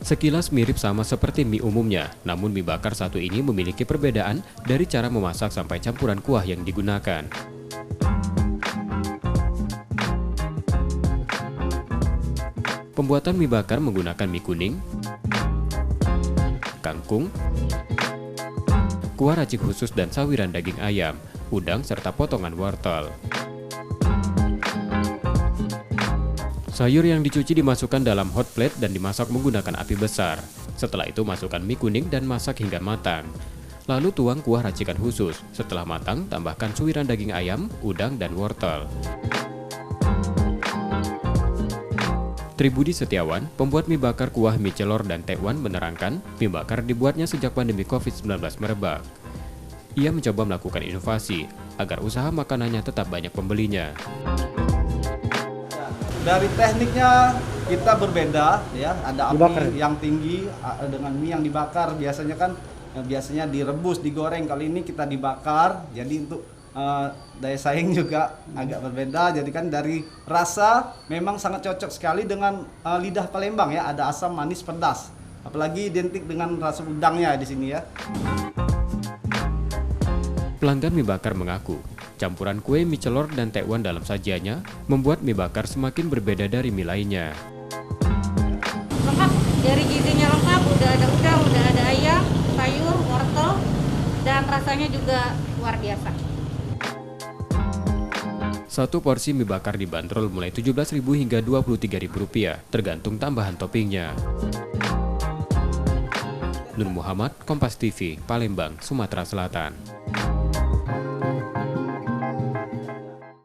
Sekilas mirip sama seperti mie umumnya, namun mie bakar satu ini memiliki perbedaan dari cara memasak sampai campuran kuah yang digunakan. Pembuatan mie bakar menggunakan mie kuning, kangkung, kuah racik khusus dan sawiran daging ayam, udang serta potongan wortel. Sayur yang dicuci dimasukkan dalam hot plate dan dimasak menggunakan api besar. Setelah itu masukkan mie kuning dan masak hingga matang. Lalu tuang kuah racikan khusus. Setelah matang, tambahkan suiran daging ayam, udang, dan wortel. Tribudi Setiawan, pembuat mie bakar kuah mie celor dan tekwan menerangkan, mie bakar dibuatnya sejak pandemi COVID-19 merebak. Ia mencoba melakukan inovasi agar usaha makanannya tetap banyak pembelinya. Dari tekniknya kita berbeda ya, ada api yang tinggi dengan mie yang dibakar. Biasanya direbus, digoreng. Kali ini kita dibakar, jadi untuk daya saing juga agak berbeda. Jadi kan dari rasa memang sangat cocok sekali dengan lidah Palembang ya, ada asam, manis, pedas. Apalagi identik dengan rasa udangnya di sini ya. Pelanggan mie bakar mengaku, campuran kue mie celor dan tekwan dalam sajiannya membuat mie bakar semakin berbeda dari mie lainnya. Lengkap, dari gizinya lengkap, udah ada udang, udah ada ayam, sayur, wortel, dan rasanya juga luar biasa. Satu porsi mie bakar dibanderol mulai Rp17.000 hingga Rp23.000, tergantung tambahan toppingnya. Nur Muhammad, Kompas TV, Palembang, Sumatera Selatan.